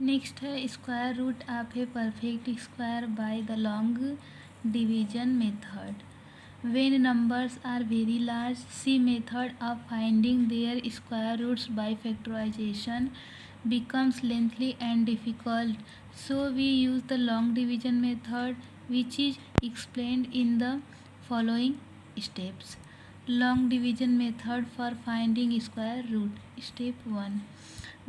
Next है square root of a perfect square by the long division method. When numbers are very large, see method of finding their square roots by factorization becomes lengthy and difficult. So we use the long division method, which is explained in the following steps. Long division method for finding square root. Step 1.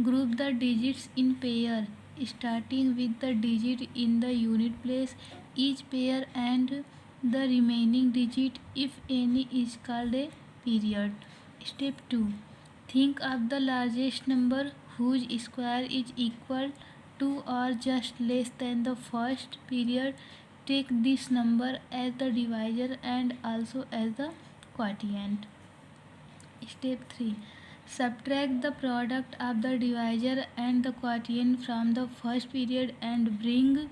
Group the digits in pair, starting with the digit in the unit place. Each pair and the remaining digit, if any, is called a period. Step 2. Think of the largest number whose square is equal to or just less than the first period. Take this number as the divisor and also as the quotient. Step 3. Subtract the product of the divisor and the quotient from the first period and bring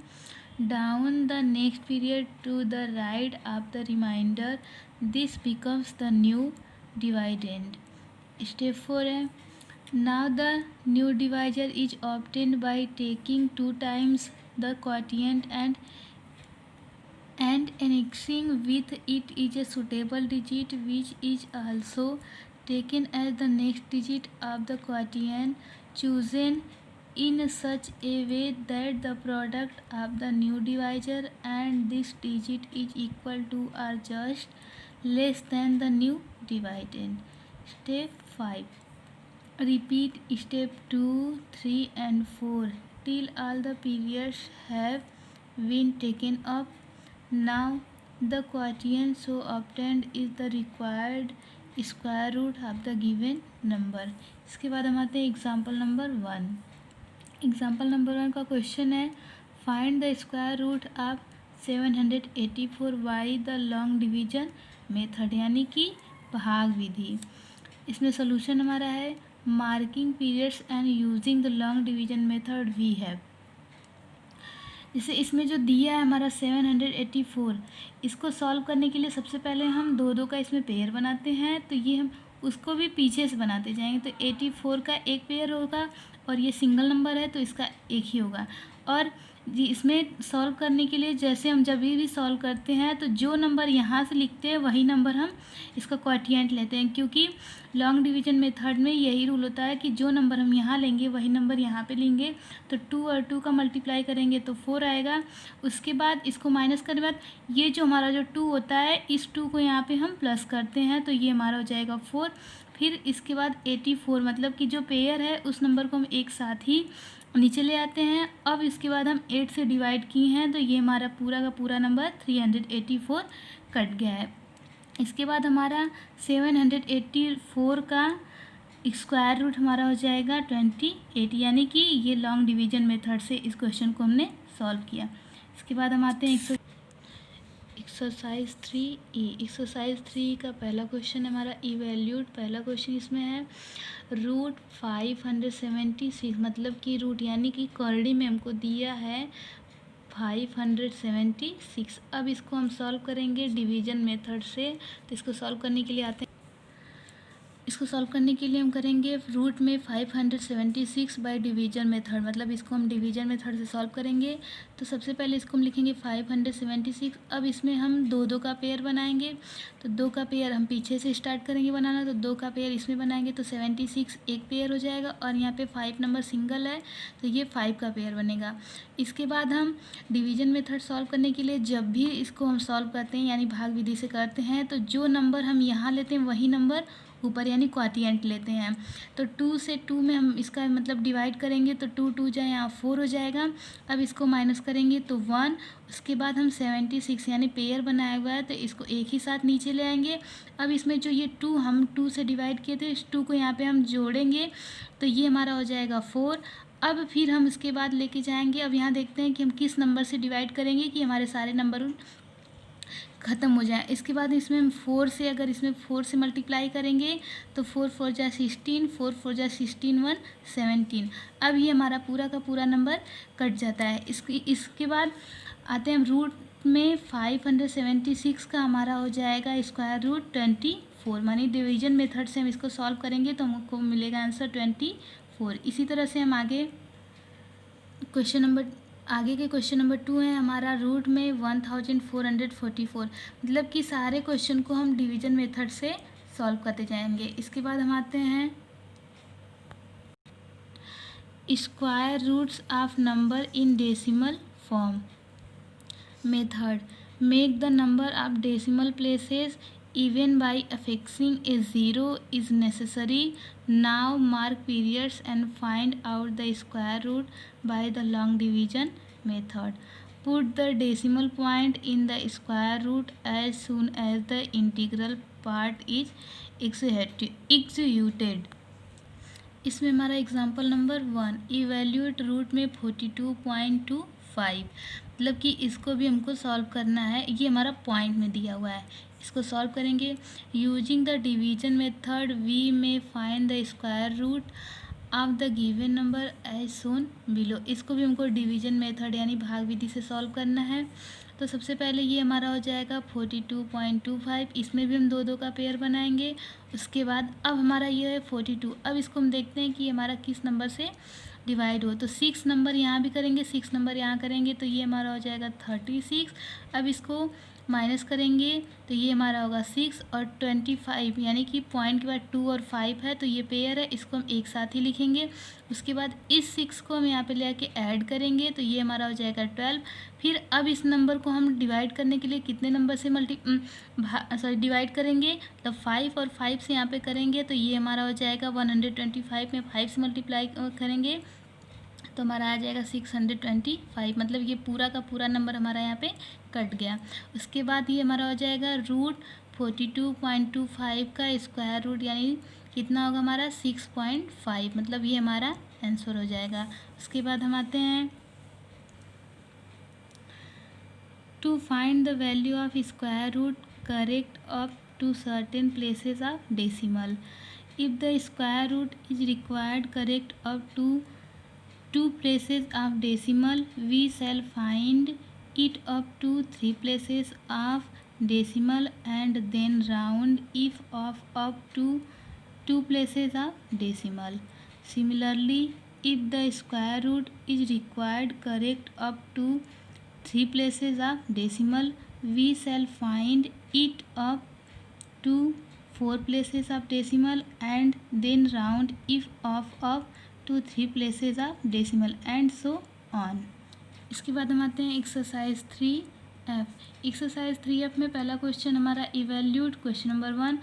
down the next period to the right of the remainder. This becomes the new dividend. Step 4 है. Now the new divisor is obtained by taking 2 times the quotient and annexing with it is a suitable digit which is also taken as the next digit of the quotient, chosen in such a way that the product of the new divisor and this digit is equal to or just less than the new dividend. Step 5. Repeat step 2, 3 and 4 till all the periods have been taken up. Now the quotient so obtained is the required square root of the given number. इसके बाद हम आते हैं example number 1. Example number 1 का question है find the square root of 784 by the long division method, यानी कि भाग विधि. इसमें सोल्यूशन हमारा है marking periods and using the long division method we have. जैसे इसमें जो दिया है हमारा 784, इसको सॉल्व करने के लिए सबसे पहले हम दो दो का इसमें पेयर बनाते हैं, तो ये हम उसको भी पीछे से बनाते जाएंगे. तो 84 का एक पेयर होगा और ये सिंगल नंबर है तो इसका एक ही होगा. और जी इसमें सॉल्व करने के लिए जैसे हम जब भी सॉल्व करते हैं तो जो नंबर यहाँ से लिखते हैं वही नंबर हम इसका क्वोटिएंट लेते हैं, क्योंकि लॉन्ग डिवीजन मेथड में यही रूल होता है कि जो नंबर हम यहाँ लेंगे वही नंबर यहाँ पे लेंगे. तो 2 और 2 का मल्टीप्लाई करेंगे तो 4 आएगा. उसके बाद इसको माइनस करने के बाद ये जो हमारा जो 2 होता है इस 2 को यहाँ पे हम प्लस करते हैं तो ये हमारा हो जाएगा 4. फिर इसके बाद 84 मतलब कि जो पेयर है उस नंबर को हम एक साथ ही नीचे ले आते हैं. अब इसके बाद हम 8 से डिवाइड किए हैं तो ये हमारा पूरा का पूरा नंबर 384 कट गया है. इसके बाद हमारा 784 का स्क्वायर रूट हमारा हो जाएगा 28, यानी कि ये लॉन्ग डिवीजन मेथड से इस क्वेश्चन को हमने सॉल्व किया. इसके बाद हम आते हैं एक्सरसाइज 3E. एक्सरसाइज 3 का पहला क्वेश्चन हमारा इवैल्यूट. पहला क्वेश्चन इसमें है रूट 576, मतलब कि रूट यानी कि कॉर्डी में हमको दिया है 576. अब इसको हम सॉल्व करेंगे डिवीजन मेथड से. तो इसको सॉल्व करने के लिए आते हैं. इसको सॉल्व करने के लिए हम करेंगे रूट में 576 बाय डिवीजन मेथड, मतलब इसको हम डिवीजन मेथड से सॉल्व करेंगे. तो सबसे पहले इसको हम लिखेंगे 576. अब इसमें हम दो दो का पेयर बनाएंगे. तो 2 का पेयर हम पीछे से स्टार्ट करेंगे बनाना, तो 2 का पेयर इसमें बनाएंगे तो 76 एक पेयर हो जाएगा. और यहाँ पे 5 नंबर सिंगल है तो ये 5 का पेयर बनेगा. इसके बाद हम डिवीजन मेथड सॉल्व करने के लिए जब भी इसको हम सॉल्व करते हैं यानी भाग विधि से करते हैं तो जो नंबर हम यहाँ लेते हैं वही नंबर ऊपर यानी क्वोटिएंट लेते हैं. तो 2 से 2 में हम इसका मतलब डिवाइड करेंगे तो 2 2 जाए यहाँ 4 हो जाएगा. अब इसको माइनस करेंगे तो 1. उसके बाद हम 76 यानी पेयर बनाया हुआ है तो इसको एक ही साथ नीचे ले आएंगे. अब इसमें जो ये 2 हम 2 से डिवाइड किए थे इस 2 को यहाँ पे हम जोड़ेंगे तो ये हमारा हो जाएगा 4. अब फिर हम इसके बाद लेके जाएंगे. अब यहाँ देखते हैं कि हम किस नंबर से डिवाइड करेंगे कि हमारे सारे नंबर ख़त्म हो जाए. इसके बाद इसमें हम 4 से अगर इसमें 4 से मल्टीप्लाई करेंगे तो 4 4 जा 16, 4 4 जा 16 1 17. अब ये हमारा पूरा का पूरा नंबर कट जाता है. इसके बाद आते हैं हम रूट में 576 का हमारा हो जाएगा स्क्वायर रूट 24, मानी डिवीजन मेथड से हम इसको सॉल्व करेंगे तो हमको मिलेगा आंसर 24. इसी तरह से हम आगे क्वेश्चन नंबर आगे के क्वेश्चन नंबर 2 है हमारा रूट में 1444, मतलब कि सारे क्वेश्चन को हम डिवीजन मेथड से सॉल्व करते जाएंगे। इसके बाद हम आते हैं square roots of number in decimal form method. Make the number of decimal places even by affixing a zero is necessary. Now mark periods and find out the square root by the long division method. Put the decimal point in the square root as soon as the integral part is executed. इसमें हमारा example number 1 evaluate root में 42.25, मतलब कि इसको भी हमको solve करना है। ये हमारा पॉइंट में दिया हुआ है, इसको सॉल्व करेंगे using the division method. We may find the square root of the given number as shown below. इसको भी हमको डिवीजन मेथड यानी भाग विधि से सॉल्व करना है। तो सबसे पहले ये हमारा हो जाएगा 42.25, इसमें भी हम 2 2 का पेयर बनाएंगे। उसके बाद अब हमारा ये है 42, अब इसको हम देखते हैं कि हमारा किस नंबर से डिवाइड हो। तो 6 नंबर यहाँ भी करेंगे, 6 नंबर यहाँ करेंगे, तो ये हमारा हो जाएगा 36। अब इसको माइनस करेंगे तो ये हमारा होगा 6 और 25, यानी कि पॉइंट के बाद 2 और 5 है, तो ये पेयर है, इसको हम एक साथ ही लिखेंगे। उसके बाद इस 6 को हम यहाँ पे लेके ऐड करेंगे तो ये हमारा हो जाएगा 12। फिर अब इस नंबर को हम डिवाइड करने के लिए कितने नंबर से डिवाइड करेंगे, तो 5 और 5 से यहाँ पे करेंगे तो ये हमारा हो जाएगा 125 में 5 से मल्टीप्लाई करेंगे तो हमारा आ जाएगा 625, मतलब ये पूरा का पूरा नंबर हमारा यहाँ पे कट गया। उसके बाद ये हमारा हो जाएगा रूट 42.25 का स्क्वायर रूट, यानी कितना होगा हमारा 6.5, मतलब ये हमारा आंसर हो जाएगा। उसके बाद हम आते हैं to find the value of square root correct up to certain places of decimal. If the square root is required correct up to 2 places of decimal, we shall find it up to 3 places of decimal and then round if of up to 2 places of decimal. Similarly, if the square root is required correct up to 3 places of decimal, we shall find it up to 4 places of decimal and then round if of to 3 places of decimal and so on. इसके बाद हम आते हैं exercise 3F। Exercise 3F में पहला question हमारा evaluate question number 1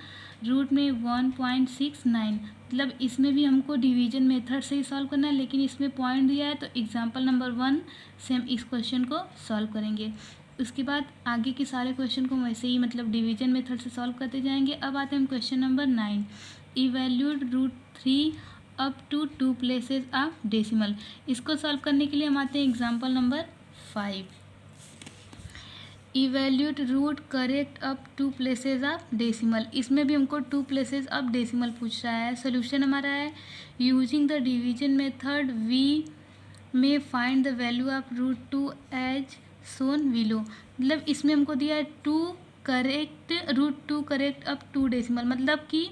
root में 1.69, मतलब इसमें भी हमको डिवीजन मेथड से ही सॉल्व करना है, लेकिन इसमें पॉइंट दिया है तो एग्जाम्पल नंबर 1 से हम इस क्वेश्चन को सॉल्व करेंगे। उसके बाद आगे के सारे क्वेश्चन को वैसे ही मतलब डिवीजन मेथड से सॉल्व करते जाएंगे। अब आते हैं question number 9 evaluate root 3 up to 2 places of decimal. इसको सॉल्व करने के लिए हम आते हैं example number 5 evaluate root correct up 2 places of decimal. इसमें भी हमको 2 प्लेसेस ऑफ डेसिमल पूछ रहा है। सोल्यूशन हमारा है using the division method we may find the value of root 2 as shown below, मतलब इसमें हमको दिया है 2 correct root 2 correct up 2 decimal, मतलब कि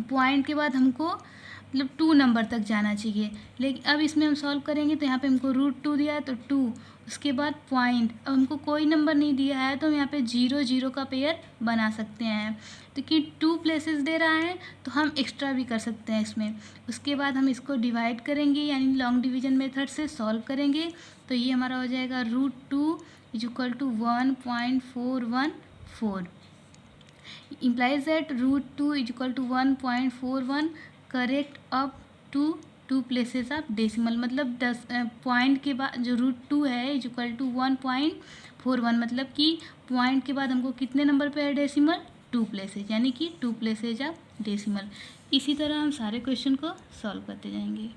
पॉइंट के बाद हमको मतलब 2 नंबर तक जाना चाहिए। लेकिन अब इसमें हम सॉल्व करेंगे तो यहाँ पे हमको रूट 2 दिया है तो 2, उसके बाद पॉइंट, अब हमको कोई नंबर नहीं दिया है तो हम यहाँ पे 0 0 का पेयर बना सकते हैं। तो कि 2 प्लेसेस दे रहा है तो हम एक्स्ट्रा भी कर सकते हैं इसमें। उसके बाद हम इसको डिवाइड करेंगे यानी लॉन्ग डिवीजन मेथड से सॉल्व करेंगे तो ये हमारा हो जाएगा root 2 is equal to 1.414 implies that root 2 is equal to 1.41 correct up to 2 places of decimal, मतलब 10 पॉइंट के बाद जो रूट 2 है इज इक्वल टू 1.41, मतलब कि पॉइंट के बाद हमको कितने नंबर पे है डेसिमल 2 प्लेसेस, यानी कि 2 प्लेसेज ऑफ डेसिमल। इसी तरह हम सारे क्वेश्चन को सॉल्व करते जाएंगे।